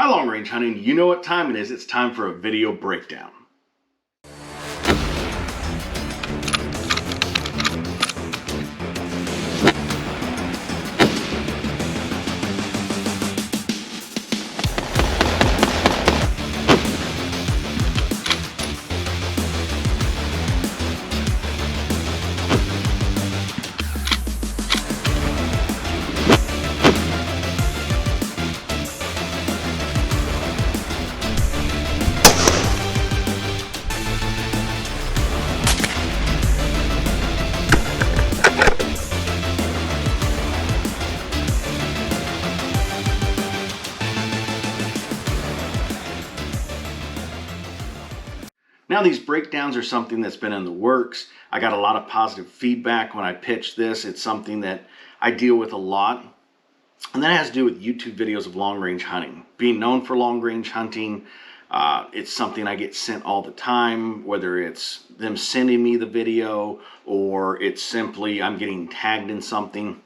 my long range hunting, you know what time it is. It's time for a video breakdown. Now these breakdowns are something that's been in the works. I got a lot of positive feedback when I pitched this. It's something that I deal with a lot. And that has to do with YouTube videos of long range hunting. Being known for long range hunting, it's something I get sent all the time, whether it's them sending me the video or it's simply I'm getting tagged in something.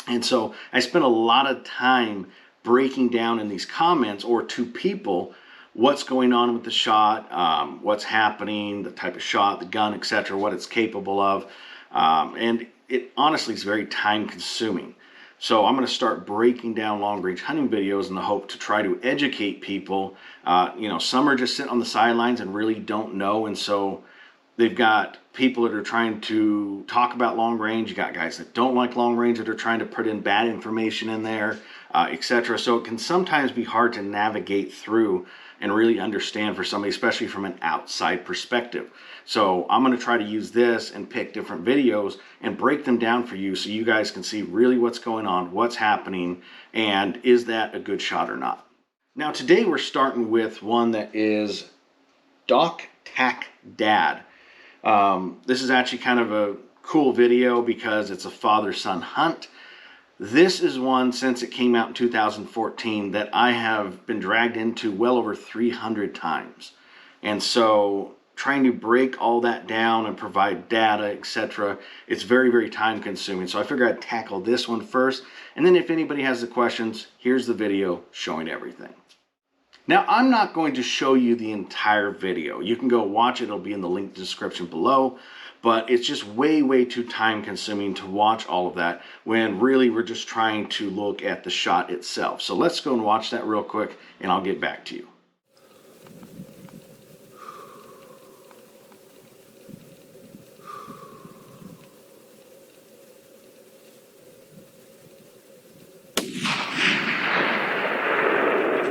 And so I spend a lot of time breaking down in these comments or to people what's going on with the shot, what's happening, the type of shot, the gun, etc., what it's capable of. And it honestly is very time consuming. So I'm going to start breaking down long range hunting videos in the hope to try to educate people. Some are just sitting on the sidelines and really don't know. And so they've got people that are trying to talk about long range. You got guys that don't like long range that are trying to put in bad information in there, etc. So it can sometimes be hard to navigate through and really understand for somebody, especially from an outside perspective. So I'm going to try to use this and pick different videos and break them down for you so you guys can see really what's going on, what's happening, and is that a good shot or not. Now today we're starting with one that is DocTacDad. This is actually kind of a cool video because it's a father-son hunt. This is one, since it came out in 2014, that I have been dragged into well over 300 times. And so trying to break all that down and provide data, etc., it's very, very time consuming. So I figured I'd tackle this one first. And then if anybody has the questions, here's the video showing everything. Now, I'm not going to show you the entire video. You can go watch it. It'll be in the link description below. But it's just way, way too time consuming to watch all of that when really we're just trying to look at the shot itself. So let's go and watch that real quick and I'll get back to you.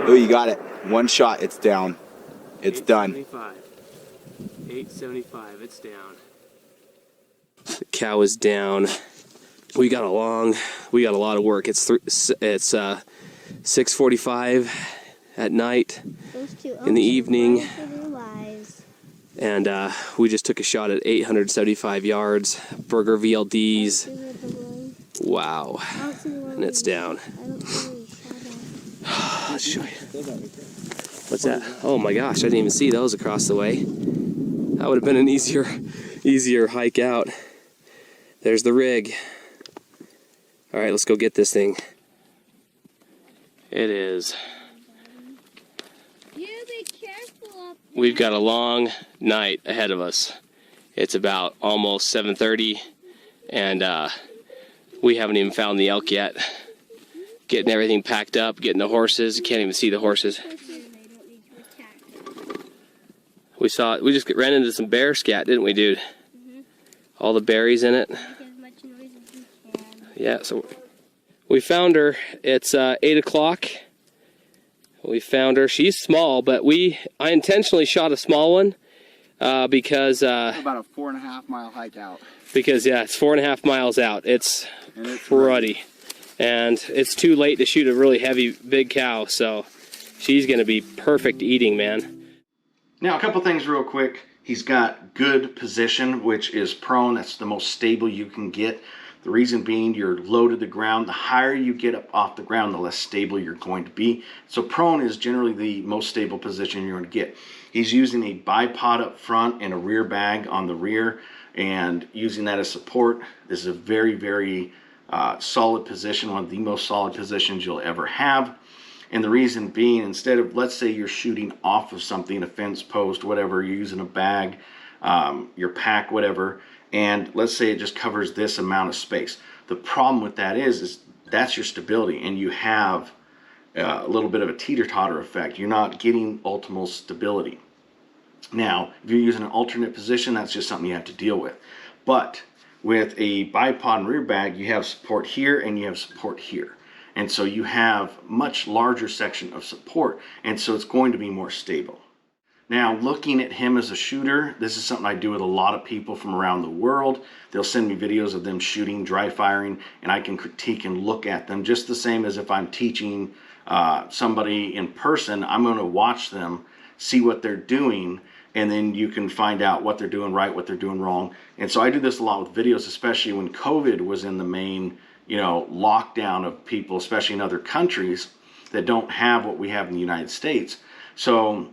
Oh, you got it. One shot, it's down. It's done. 875, it's down. The cow is down. We got a lot of work. It's 6:45 at night in the evening, and we just took a shot at 875 yards, Burger VLDs. Wow, and it's down. Let's show you. What's that? Oh my gosh, I didn't even see those across the way. That would have been an easier hike out. There's the rig. All right, let's go get this thing. It is. You be careful up there. We've got a long night ahead of us. It's about almost 7:30, and we haven't even found the elk yet. Getting everything packed up, getting the horses. You can't even see the horses. We just ran into some bear scat, didn't we, dude? All the berries in it. Yeah, so we found her. It's 8 o'clock. We found her. She's small, but I intentionally shot a small one because About a 4.5 mile hike out. Because yeah, it's 4.5 miles out. It's cruddy, and it's too late to shoot a really heavy big cow. So she's gonna be perfect eating, man. Now a couple things real quick. He's got good position, which is prone. That's the most stable you can get. The reason being, you're low to the ground. The higher you get up off the ground, the less stable you're going to be. So prone is generally the most stable position you're going to get. He's using a bipod up front and a rear bag on the rear, and using that as support. This is a very, very solid position, one of the most solid positions you'll ever have. And the reason being, instead of, let's say you're shooting off of something, a fence post, whatever, you're using a bag, your pack, whatever, and let's say it just covers this amount of space. The problem with that is that's your stability, and you have a little bit of a teeter-totter effect. You're not getting optimal stability. Now, if you're using an alternate position, that's just something you have to deal with. But with a bipod and rear bag, you have support here and you have support here. And so you have much larger section of support, and so it's going to be more stable. Now, looking at him as a shooter, this is something I do with a lot of people from around the world. They'll send me videos of them shooting, dry firing, and I can critique and look at them just the same as if I'm teaching somebody in person. I'm going to watch them, see what they're doing, and then you can find out what they're doing right, what they're doing wrong. And so I do this a lot with videos, especially when COVID was in the main, lockdown of people, especially in other countries that don't have what we have in the United States. So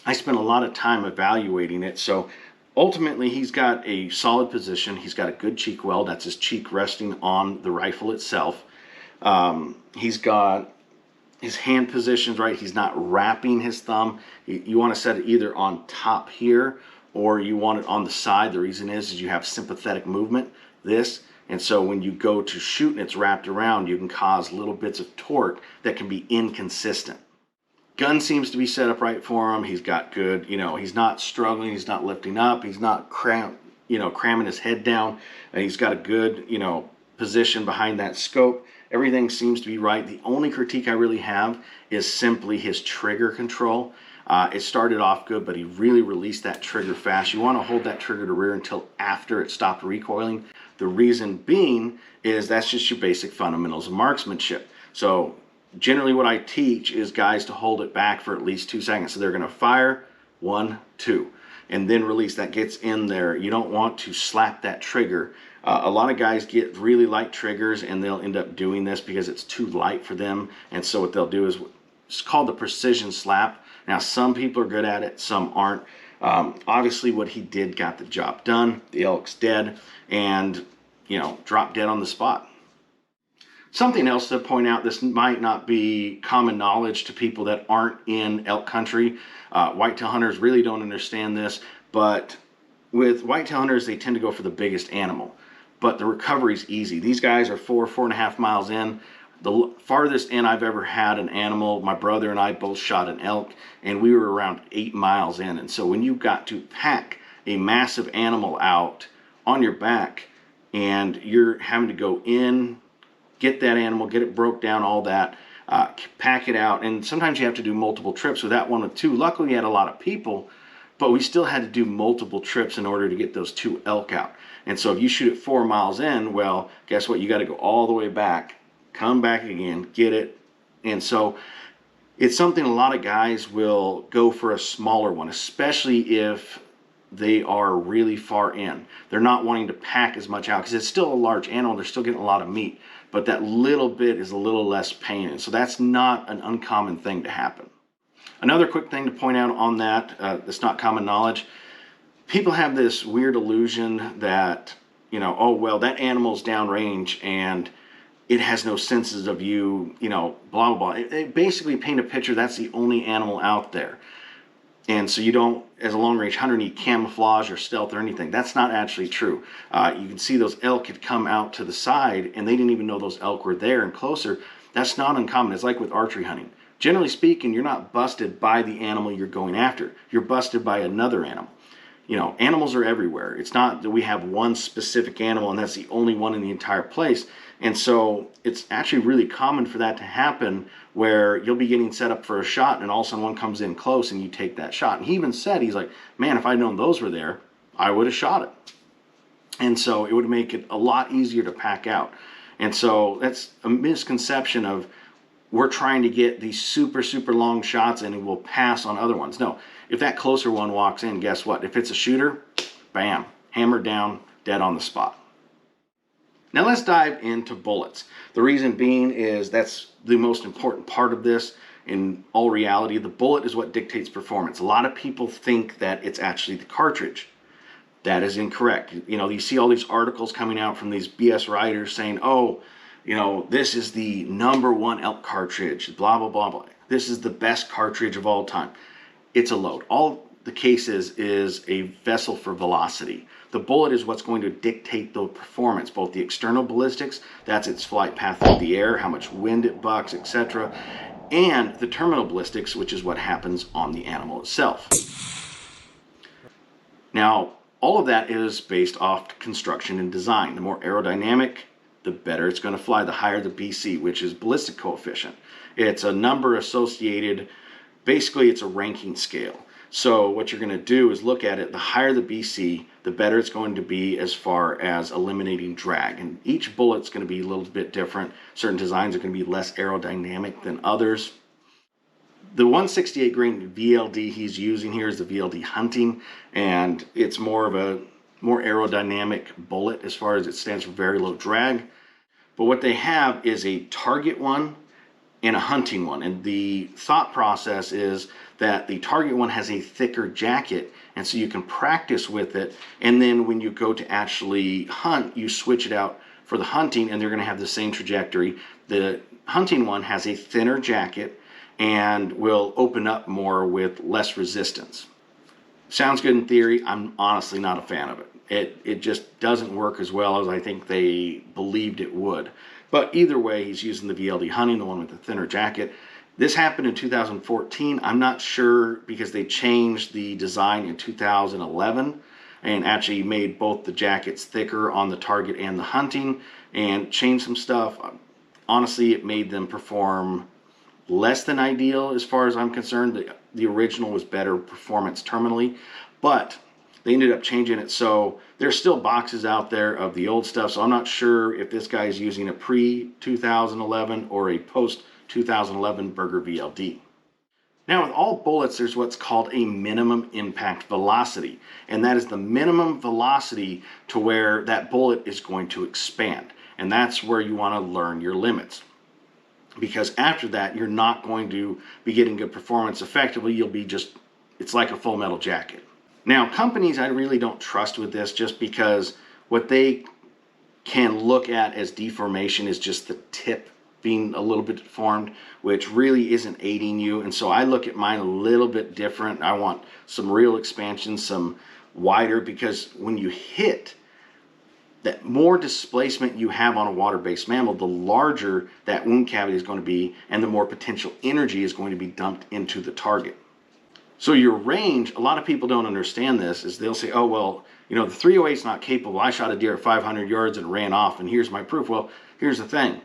I spent a lot of time evaluating it. So ultimately, he's got a solid position. He's got a good cheek weld. That's his cheek resting on the rifle itself. He's got his hand positions right. He's not wrapping his thumb. You want to set it either on top here or you want it on the side. The reason is you have sympathetic movement, and so when you go to shoot and it's wrapped around, you can cause little bits of torque that can be inconsistent. Gun seems to be set up right for him. He's got good, he's not struggling. He's not lifting up. He's not cramming his head down. He's got a good, position behind that scope. Everything seems to be right. The only critique I really have is simply his trigger control. It started off good, but he really released that trigger fast. You want to hold that trigger to rear until after it stopped recoiling. The reason being is that's just your basic fundamentals of marksmanship. So generally what I teach is guys to hold it back for at least 2 seconds. So they're going to fire 1, 2, and then release. That gets in there. You don't want to slap that trigger. A lot of guys get really light triggers and they'll end up doing this because it's too light for them. And so what they'll do is, it's called the precision slap. Now some people are good at it, some aren't. Obviously what he did got the job done. The elk's dead and, dropped dead on the spot. Something else to point out, this might not be common knowledge to people that aren't in elk country. Whitetail hunters really don't understand this, but with whitetail hunters, they tend to go for the biggest animal. But the recovery is easy. These guys are 4.5 miles in. The farthest in I've ever had an animal, my brother and I both shot an elk, and we were around 8 miles in. And so when you've got to pack a massive animal out on your back, and you're having to go in, get that animal, get it broke down, all that, pack it out, and sometimes you have to do multiple trips. With that one with 2, luckily we had a lot of people, but we still had to do multiple trips in order to get those 2 elk out. And so if you shoot it 4 miles in, well, guess what? You got to go all the way back, come back again, get it. And so it's something a lot of guys will go for a smaller one, especially if they are really far in. They're not wanting to pack as much out because it's still a large animal. They're still getting a lot of meat, but that little bit is a little less pain. And so that's not an uncommon thing to happen. Another quick thing to point out on that, that's not common knowledge. People have this weird illusion that, oh, well, that animal's downrange and it has no senses of you, blah, blah, blah. It basically paint a picture that's the only animal out there. And so you don't, as a long-range hunter, need camouflage or stealth or anything. That's not actually true. You can see those elk had come out to the side and they didn't even know those elk were there and closer. That's not uncommon. It's like with archery hunting. Generally speaking, you're not busted by the animal you're going after. You're busted by another animal. Animals are everywhere. It's not that we have one specific animal and that's the only one in the entire place. And so it's actually really common for that to happen where you'll be getting set up for a shot and all of a sudden one comes in close and you take that shot. And he even said, he's like, man, if I'd known those were there, I would have shot it. And so it would make it a lot easier to pack out. And so that's a misconception of we're trying to get these super, super long shots and we'll pass on other ones. No, if that closer one walks in, guess what? If it's a shooter, bam, hammered down, dead on the spot. Now let's dive into bullets. The reason being is that's the most important part of this. In all reality, the bullet is what dictates performance. A lot of people think that it's actually the cartridge. That is incorrect. You see all these articles coming out from these BS writers saying, oh, you know, this is the #1 elk cartridge, blah, blah, blah, blah. This is the best cartridge of all time. It's a load. All the case is a vessel for velocity. The bullet is what's going to dictate the performance, both the external ballistics, that's its flight path through the air, how much wind it bucks, etc., and the terminal ballistics, which is what happens on the animal itself. Now, all of that is based off construction and design. The more aerodynamic, the better it's going to fly, the higher the BC, which is ballistic coefficient. It's a number associated, basically it's a ranking scale. So what you're going to do is look at it, the higher the BC, the better it's going to be as far as eliminating drag. And each bullet's going to be a little bit different. Certain designs are going to be less aerodynamic than others. The 168 grain VLD he's using here is the VLD Hunting, and it's more of a more aerodynamic bullet as far as it stands for very low drag. But what they have is a target one and a hunting one, and the thought process is that the target one has a thicker jacket, and so you can practice with it, and then when you go to actually hunt, you switch it out for the hunting, and they're going to have the same trajectory. The hunting one has a thinner jacket and will open up more with less resistance. Sounds good in theory. I'm honestly not a fan of it. It just doesn't work as well as I think they believed it would. But either way, he's using the VLD Hunting, the one with the thinner jacket. This happened in 2014. I'm not sure because they changed the design in 2011 and actually made both the jackets thicker on the target and the hunting and changed some stuff. Honestly, it made them perform less than ideal as far as I'm concerned. The original was better performance terminally, but they ended up changing it. So there's still boxes out there of the old stuff. So I'm not sure if this guy is using a pre-2011 or a post-2011 Berger VLD. Now with all bullets, there's what's called a minimum impact velocity. And that is the minimum velocity to where that bullet is going to expand. And that's where you want to learn your limits. Because after that, you're not going to be getting good performance effectively. You'll be just, it's like a full metal jacket. Now, companies I really don't trust with this just because what they can look at as deformation is just the tip being a little bit deformed, which really isn't aiding you. And so I look at mine a little bit different. I want some real expansion, some wider, because when you hit, that more displacement you have on a water-based mammal, the larger that wound cavity is going to be, and the more potential energy is going to be dumped into the target. So your range, a lot of people don't understand this, is they'll say, oh, well, you know, the 308 is not capable. I shot a deer at 500 yards and ran off, and here's my proof. Well, here's the thing.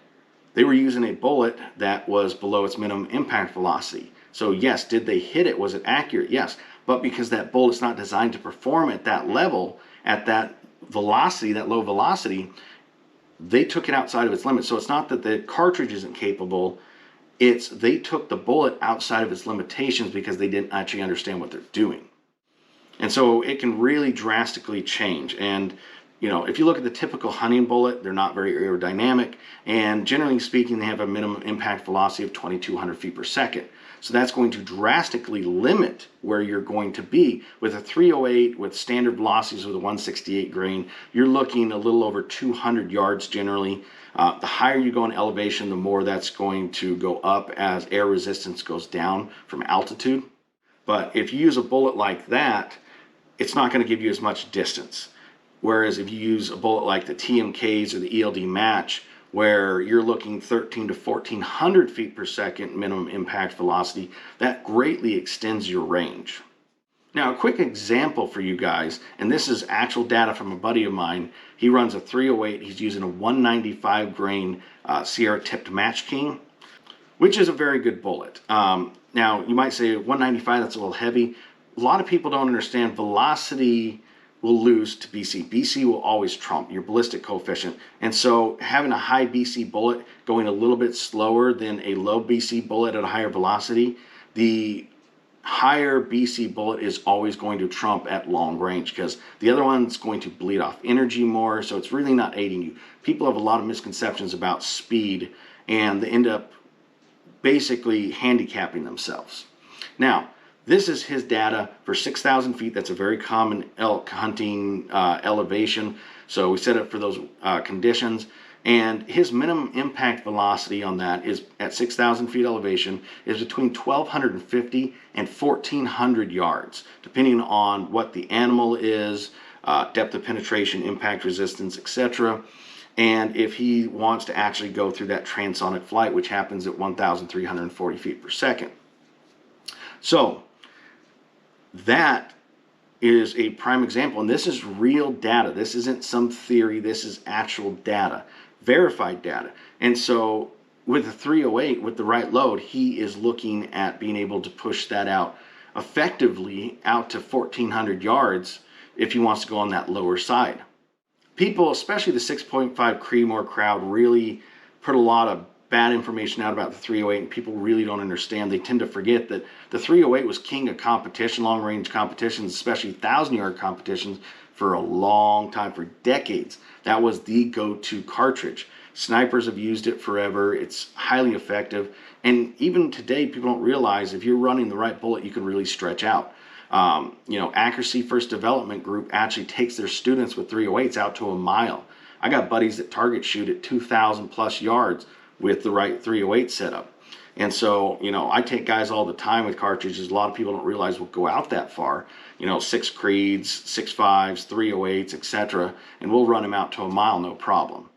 They were using a bullet that was below its minimum impact velocity. So yes, did they hit it? Was it accurate? Yes. But because that bullet's not designed to perform at that level, at that velocity, that low velocity, they took it outside of its limits. So it's not that the cartridge isn't capable, it's they took the bullet outside of its limitations because they didn't actually understand what they're doing. And so it can really drastically change. And you know, if you look at the typical hunting bullet, they're not very aerodynamic, and generally speaking, they have a minimum impact velocity of 2,200 feet per second. So that's going to drastically limit where you're going to be. With a 308, with standard velocities with a 168 grain, you're looking a little over 200 yards generally. The higher you go in elevation, the more that's going to go up as air resistance goes down from altitude. But if you use a bullet like that, it's not going to give you as much distance. Whereas if you use a bullet like the TMKs or the ELD Match, where you're looking 13 to 1400 feet per second minimum impact velocity, that greatly extends your range. Now, a quick example for you guys, and this is actual data from a buddy of mine. He runs a 308. He's using a 195 grain Sierra tipped Match King, which is a very good bullet. Now, you might say 195, that's a little heavy. A lot of people don't understand velocity will lose to BC. BC will always trump your ballistic coefficient. And so having a high BC bullet going a little bit slower than a low BC bullet at a higher velocity, the higher BC bullet is always going to trump at long range because the other one's going to bleed off energy more, so it's really not aiding you. People have a lot of misconceptions about speed, and they end up basically handicapping themselves. Now, this is his data for 6,000 feet. That's a very common elk hunting elevation. So we set it for those conditions. And his minimum impact velocity on that is at 6,000 feet elevation is between 1,250 and 1,400 yards, depending on what the animal is, depth of penetration, impact resistance, etc. And if he wants to actually go through that transonic flight, which happens at 1,340 feet per second. So that is a prime example, and this is real data. This isn't some theory, this is actual data, verified data. And so with the 308, with the right load, he is looking at being able to push that out effectively out to 1,400 yards if he wants to go on that lower side. People, especially the 6.5 Creedmoor crowd, really put a lot of bad information out about the 308, and people really don't understand. They tend to forget that the 308 was king of competition, long-range competitions, especially 1,000-yard competitions, for a long time, for decades. That was the go-to cartridge. Snipers have used it forever. It's highly effective, and even today, people don't realize if you're running the right bullet, you can really stretch out. Accuracy First Development Group actually takes their students with 308s out to a mile. I got buddies that target shoot at 2,000 plus yards with the right 308 setup. And so, I take guys all the time with cartridges. A lot of people don't realize we'll go out that far. 6 Creeds, 6.5s, 308s, etc. And we'll run them out to a mile, no problem.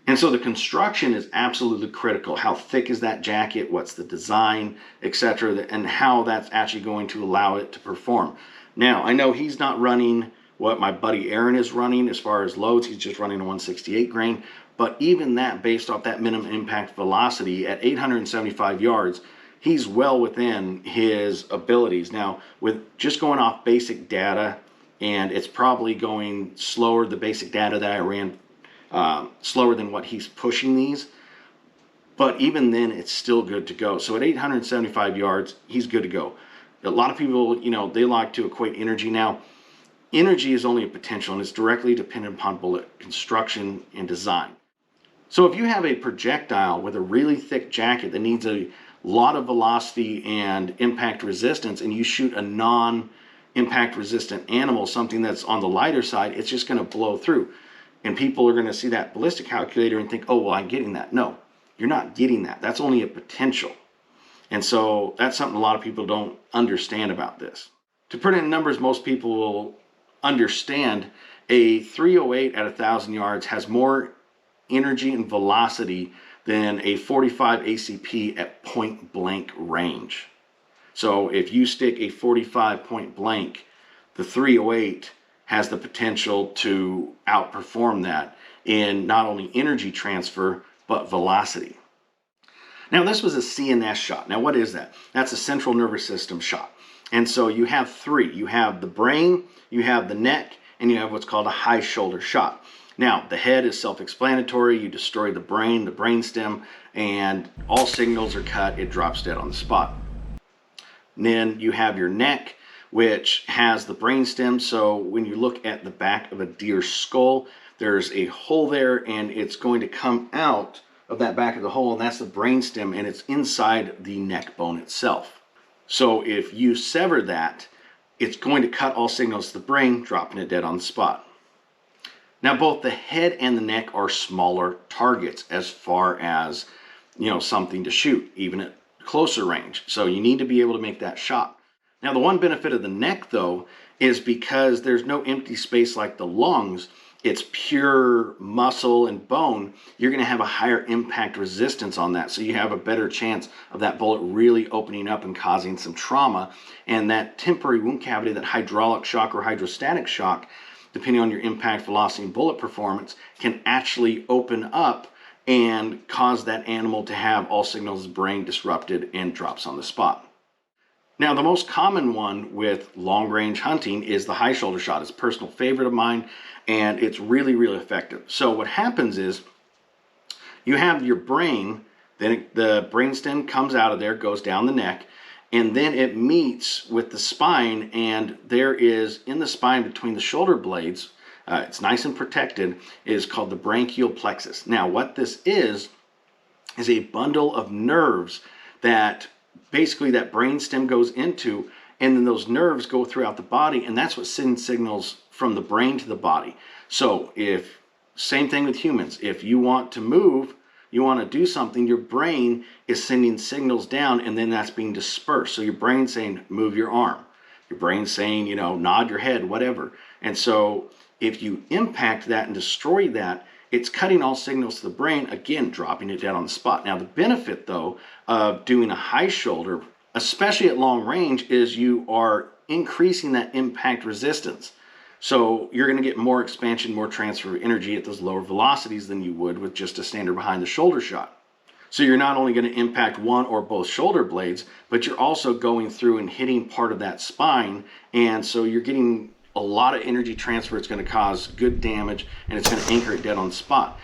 And so the construction is absolutely critical. How thick is that jacket? What's the design, etc., and how that's actually going to allow it to perform. Now, I know he's not running what my buddy Aaron is running as far as loads. He's just running a 168 grain. But even that, based off that minimum impact velocity at 875 yards, he's well within his abilities. Now, with just going off basic data, and it's probably going slower, the basic data that I ran, slower than what he's pushing these, but even then it's still good to go. So at 875 yards, he's good to go. A lot of people, they like to equate energy. Now, energy is only a potential, and it's directly dependent upon bullet construction and design. So if you have a projectile with a really thick jacket that needs a lot of velocity and impact resistance, and you shoot a non-impact resistant animal, something that's on the lighter side, it's just going to blow through. And people are going to see that ballistic calculator and think, oh, well, I'm getting that. No, you're not getting that. That's only a potential. And so that's something a lot of people don't understand about this. To put it in numbers most people will understand, a 308 at 1,000 yards has more energy and velocity than a 45 ACP at point blank range. So if you stick a 45 point blank, the 308 has the potential to outperform that in not only energy transfer, but velocity. Now, this was a CNS shot. Now, what is that? That's a central nervous system shot. And so you have three. You have the brain, you have the neck, and you have what's called a high shoulder shot. Now, the head is self-explanatory. You destroy the brain stem, and all signals are cut. It drops dead on the spot. And then you have your neck, which has the brain stem. So when you look at the back of a deer's skull, there's a hole there, and it's going to come out of that back of the hole, and that's the brain stem, and it's inside the neck bone itself. So if you sever that, it's going to cut all signals to the brain, dropping it dead on the spot. Now, both the head and the neck are smaller targets as far as, something to shoot, even at closer range. So you need to be able to make that shot. Now, the one benefit of the neck, though, is because there's no empty space like the lungs, it's pure muscle and bone, you're going to have a higher impact resistance on that. So you have a better chance of that bullet really opening up and causing some trauma. And that temporary wound cavity, that hydraulic shock or hydrostatic shock, depending on your impact velocity and bullet performance, can actually open up and cause that animal to have all signals of the brain disrupted and drops on the spot. Now, the most common one with long-range hunting is the high shoulder shot. It's a personal favorite of mine, and it's really, really effective. So what happens is you have your brain, then the brainstem comes out of there, goes down the neck, and then it meets with the spine, and there is in the spine between the shoulder blades, it's nice and protected, is called the branchial plexus. Now, what this is a bundle of nerves that basically that brainstem goes into, and then those nerves go throughout the body, and that's what sends signals from the brain to the body. So if same thing with humans. If you want to move, you want to do something, your brain is sending signals down, and then that's being dispersed. So your brain's saying, move your arm. Your brain's saying, you know, nod your head, whatever. And so if you impact that and destroy that, it's cutting all signals to the brain, again, dropping it down on the spot. Now, the benefit, though, of doing a high shoulder, especially at long range, is you are increasing that impact resistance. So you're going to get more expansion, more transfer of energy at those lower velocities than you would with just a standard behind the shoulder shot. So you're not only going to impact one or both shoulder blades, but you're also going through and hitting part of that spine. And so you're getting a lot of energy transfer. It's going to cause good damage, and it's going to anchor it dead on the spot.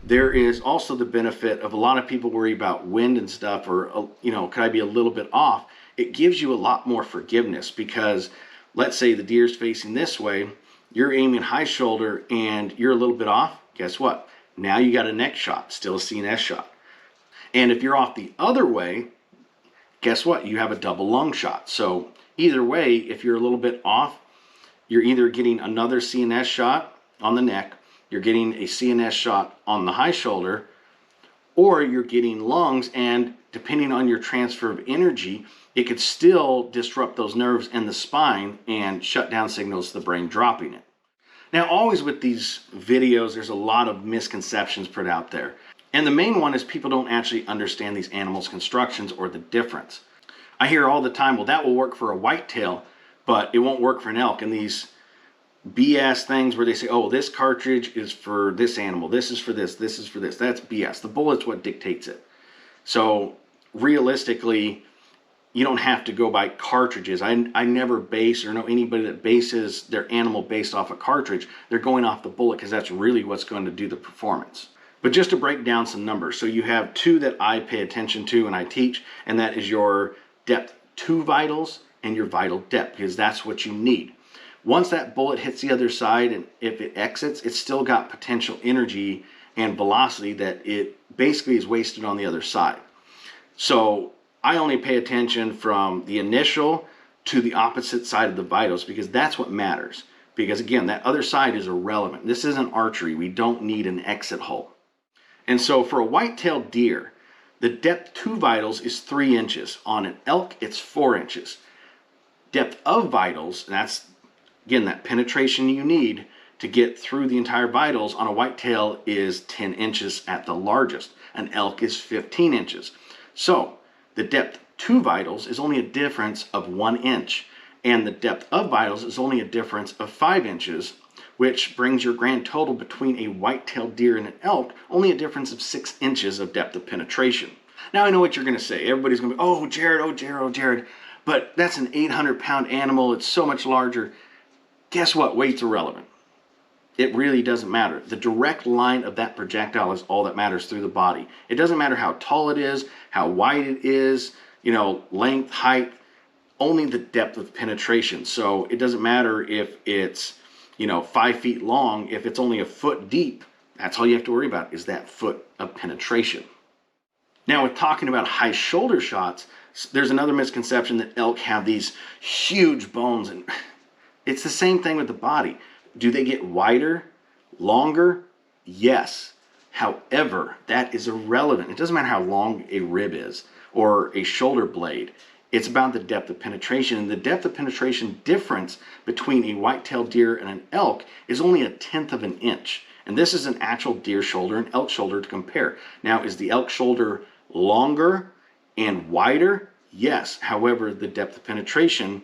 There is also the benefit of a lot of people worry about wind and stuff, or, you know, could I be a little bit off? It gives you a lot more forgiveness, because let's say the deer's facing this way, you're aiming high shoulder and you're a little bit off. Guess what? Now you got a neck shot, still a CNS shot. And if you're off the other way, guess what? You have a double lung shot. So either way, if you're a little bit off, you're either getting another CNS shot on the neck, you're getting a CNS shot on the high shoulder, or you're getting lungs, and depending on your transfer of energy, it could still disrupt those nerves in the spine and shut down signals to the brain, dropping it. Now, always with these videos, there's a lot of misconceptions put out there. And the main one is people don't actually understand these animals' constructions or the difference. I hear all the time, well, that will work for a whitetail, but it won't work for an elk. And these BS things where they say, oh, this cartridge is for this animal, this is for this, this is for this. That's BS. The bullet's what dictates it. So realistically, you don't have to go by cartridges. I never base or know anybody that bases their animal based off a cartridge. They're going off the bullet, because that's really what's going to do the performance. But just to break down some numbers, so you have two that I pay attention to and I teach, and that is your depth to vitals and your vital depth, because that's what you need. Once that bullet hits the other side, and if it exits, it's still got potential energy and velocity that it basically is wasted on the other side. So I only pay attention from the initial to the opposite side of the vitals, because that's what matters. Because again, that other side is irrelevant. This isn't archery. We don't need an exit hole. And so for a white-tailed deer, the depth to vitals is 3 inches. On an elk, it's 4 inches. Depth of vitals, and that's, again, that penetration you need to get through the entire vitals on a whitetail, is 10 inches at the largest. An elk is 15 inches. So the depth to vitals is only a difference of 1 inch, and the depth of vitals is only a difference of 5 inches, which brings your grand total between a white-tailed deer and an elk only a difference of 6 inches of depth of penetration. Now I know what you're going to say. Everybody's going to be, oh, Jared, oh, Jared, oh, Jared. But that's an 800-pound animal. It's so much larger. Guess what? Weight's irrelevant. It really doesn't matter. The direct line of that projectile is all that matters through the body. It doesn't matter how tall it is, how wide it is, you know, length, height, only the depth of penetration. So it doesn't matter if it's, you know, 5 feet long. If it's only a foot deep, that's all you have to worry about, is that foot of penetration. Now, with talking about high shoulder shots, there's another misconception that elk have these huge bones, and it's the same thing with the body. Do they get wider, longer? Yes. However, that is irrelevant. It doesn't matter how long a rib is or a shoulder blade. It's about the depth of penetration, and the depth of penetration difference between a white-tailed deer and an elk is only 1/10 of an inch. And this is an actual deer shoulder and elk shoulder to compare. Now, is the elk shoulder longer and wider? Yes. However, the depth of penetration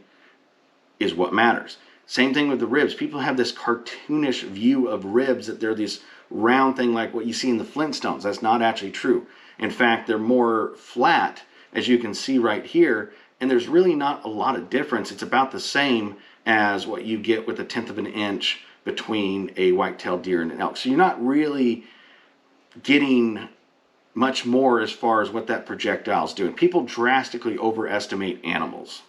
is what matters. Same thing with the ribs. People have this cartoonish view of ribs, that they're this round thing like what you see in the Flintstones. That's not actually true. In fact, they're more flat, as you can see right here, and there's really not a lot of difference. It's about the same as what you get with 1/10 of an inch between a white-tailed deer and an elk. So you're not really getting much more as far as what that projectile is doing. People drastically overestimate animals.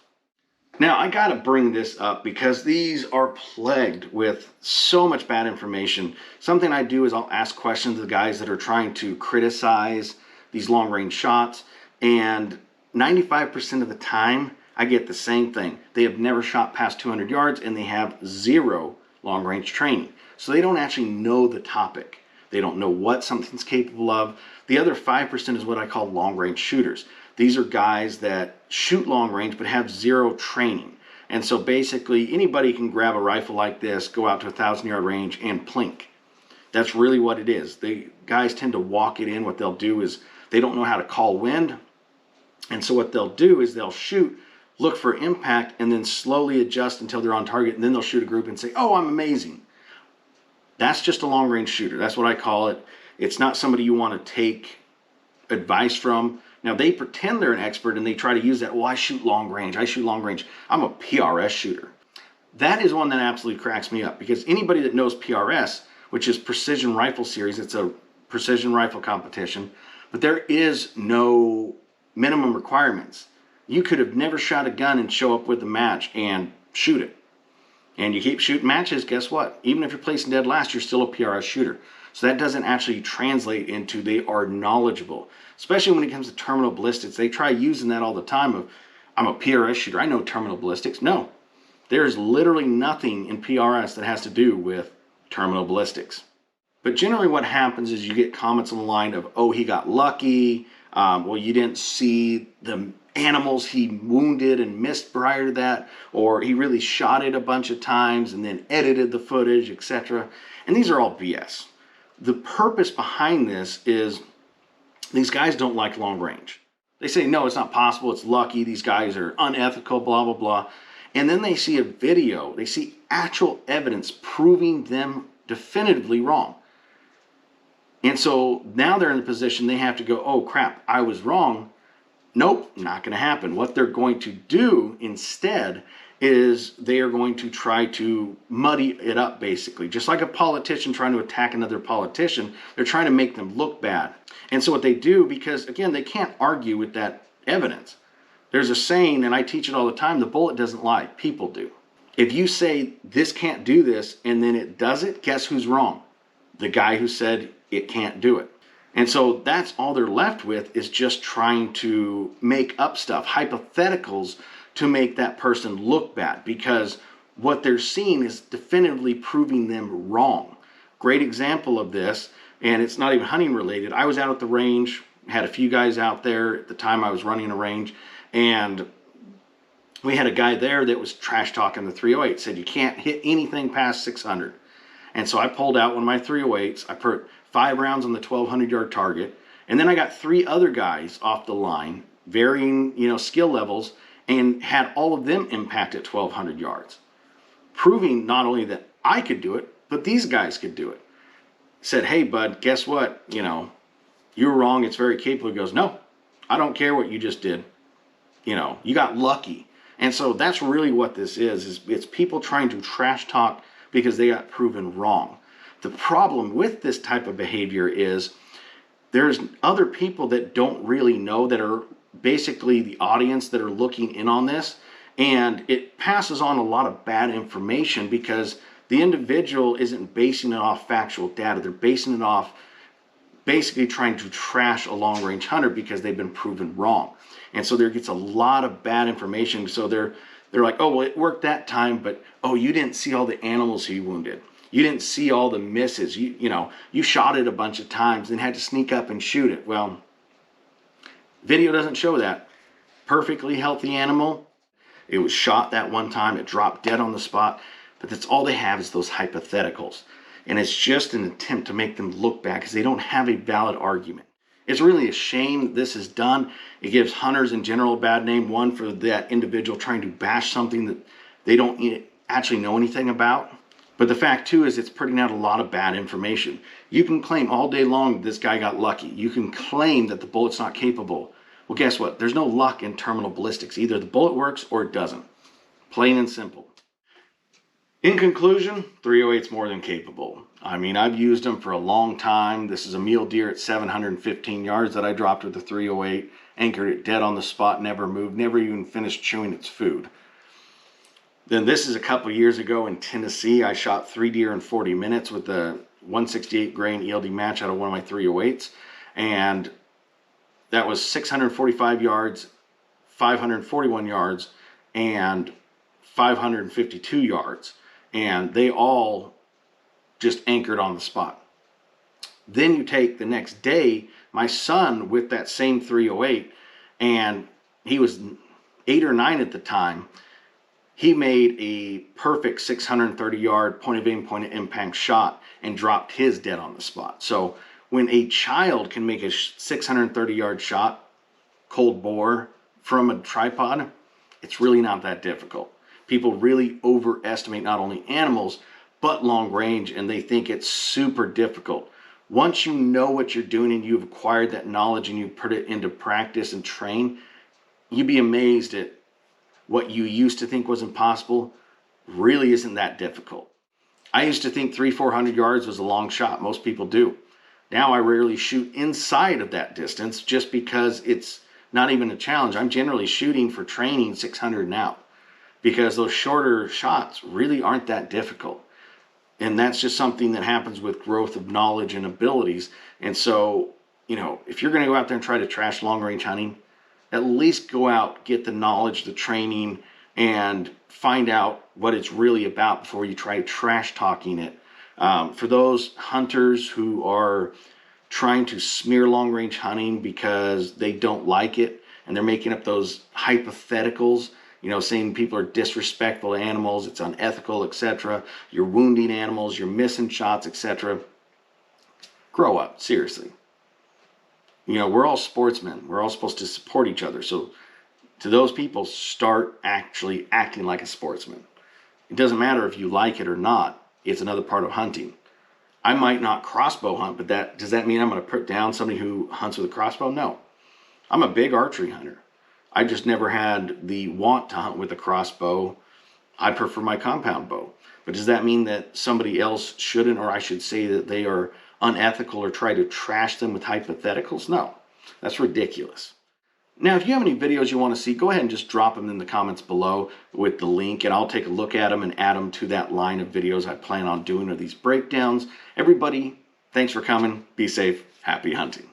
Now, I got to bring this up because these are plagued with so much bad information. Something I do is I'll ask questions to the guys that are trying to criticize these long-range shots, and 95% of the time, I get the same thing. They have never shot past 200 yards, and they have 0 long range training. So they don't actually know the topic. They don't know what something's capable of. The other 5% is what I call long range shooters. These are guys that shoot long range but have zero training. And so basically anybody can grab a rifle like this, go out to a 1,000-yard range and plink. That's really what it is. Guys tend to walk it in. What they'll do is they don't know how to call wind. And so what they'll do is they'll shoot, look for impact, and then slowly adjust until they're on target. And then they'll shoot a group and say, oh, I'm amazing. That's just a long range shooter. That's what I call it. It's not somebody you want to take advice from. Now they pretend they're an expert and they try to use that. Well, I shoot long range. I shoot long range. I'm a PRS shooter. That is one that absolutely cracks me up, because anybody that knows PRS, which is Precision Rifle Series, it's a precision rifle competition, but there is no minimum requirements. You could have never shot a gun and show up with a match and shoot it. And you keep shooting matches, guess what? Even if you're placing dead last, you're still a PRS shooter. So that doesn't actually translate into they are knowledgeable. Especially when it comes to terminal ballistics. They try using that all the time of, I'm a PRS shooter, I know terminal ballistics. No, there is literally nothing in PRS that has to do with terminal ballistics. But generally what happens is you get comments on the line of, oh, he got lucky. Well, you didn't see the animals he wounded and missed prior to that, or he really shot it a bunch of times and then edited the footage, etc. And these are all BS. The purpose behind this is these guys don't like long range. They say, no, it's not possible, it's lucky, these guys are unethical, blah, blah, blah. And then they see a video, they see actual evidence proving them definitively wrong. And so now they're in the position they have to go, oh crap, I was wrong. Nope, not going to happen. What they're going to do instead is they are going to try to muddy it up, basically. Just like a politician trying to attack another politician, they're trying to make them look bad. And so what they do, because again, they can't argue with that evidence. There's a saying, and I teach it all the time, the bullet doesn't lie, people do. If you say this can't do this and then it does it, guess who's wrong? The guy who said it can't do it. And so that's all they're left with, is just trying to make up stuff, hypotheticals, to make that person look bad, because what they're seeing is definitively proving them wrong. Great example of this, and it's not even hunting related. I was out at the range, had a few guys out there at the time I was running a range, and we had a guy there that was trash talking the 308, said you can't hit anything past 600. And so I pulled out one of my 308s, I put 5 rounds on the 1,200-yard target, and then I got 3 other guys off the line, varying skill levels, and had all of them impact at 1,200 yards, proving not only that I could do it, but these guys could do it. Said, hey bud, guess what? You were wrong, it's very capable. He goes, no, I don't care what you just did. You got lucky. And so that's really what this is it's people trying to trash talk because they got proven wrong. The problem with this type of behavior is there's other people that don't really know, that are basically the audience that are looking in on this, and it passes on a lot of bad information because the individual isn't basing it off factual data. They're basing it off basically trying to trash a long-range hunter because they've been proven wrong. And so there gets a lot of bad information. So they're like, oh, well, it worked that time, but oh, you didn't see all the animals he wounded. You didn't see all the misses. You shot it a bunch of times and had to sneak up and shoot it. Well, video doesn't show that. Perfectly healthy animal. It was shot that one time. It dropped dead on the spot. But that's all they have is those hypotheticals. And it's just an attempt to make them look bad because they don't have a valid argument. It's really a shame that this is done. It gives hunters in general a bad name. One, for that individual trying to bash something that they don't actually know anything about. But the fact too is it's putting out a lot of bad information. You can claim all day long that this guy got lucky. You can claim that the bullet's not capable. Well, guess what? There's no luck in terminal ballistics. Either the bullet works or it doesn't. Plain and simple. In conclusion, 308's more than capable. I mean, I've used them for a long time. This is a mule deer at 715 yards that I dropped with the 308, anchored it dead on the spot, never moved, never even finished chewing its food. Then this is a couple years ago in Tennessee. I shot 3 deer in 40 minutes with the 168 grain ELD match out of one of my 308s. And that was 645 yards, 541 yards, and 552 yards. and they all just anchored on the spot. Then you take the next day, my son with that same 308, and he was 8 or 9 at the time. He made a perfect 630-yard point of aim, point of impact shot and dropped his dead on the spot. So when a child can make a 630-yard shot, cold bore, from a tripod, it's really not that difficult. People really overestimate not only animals, but long range, and they think it's super difficult. Once you know what you're doing and you've acquired that knowledge and you put it into practice and train, you'd be amazed at what you used to think was impossible really isn't that difficult. I used to think 300-400 yards was a long shot. Most people do. Now I rarely shoot inside of that distance just because it's not even a challenge. I'm generally shooting for training 600 and out because those shorter shots really aren't that difficult. And that's just something that happens with growth of knowledge and abilities. And so, you know, if you're going to go out there and try to trash long range hunting, at least go out, get the knowledge, the training, and find out what it's really about before you try trash talking it. For those hunters who are trying to smear long range hunting because they don't like it and they're making up those hypotheticals, you know, saying people are disrespectful to animals, it's unethical, etc. You're wounding animals, you're missing shots, etc. Grow up, seriously. You know, we're all sportsmen. We're all supposed to support each other. So to those people, start actually acting like a sportsman. It doesn't matter if you like it or not. It's another part of hunting. I might not crossbow hunt, but does that mean I'm going to put down somebody who hunts with a crossbow? No. I'm a big archery hunter. I just never had the want to hunt with a crossbow. I prefer my compound bow. But does that mean that somebody else shouldn't, or I should say that they are unethical or try to trash them with hypotheticals? No, that's ridiculous. Now, if you have any videos you want to see, go ahead and just drop them in the comments below with the link, and I'll take a look at them and add them to that line of videos I plan on doing of these breakdowns. Everybody, thanks for coming. Be safe. Happy hunting.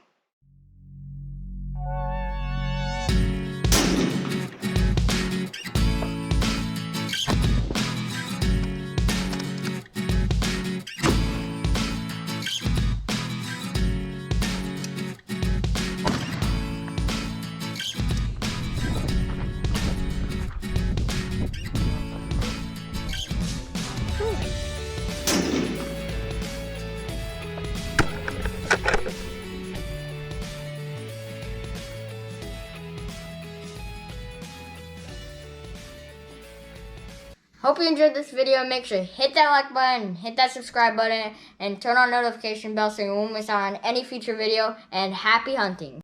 Hope you enjoyed this video. Make sure to hit that like button, hit that subscribe button, and turn on notification bell so you won't miss out on any future video. And happy hunting.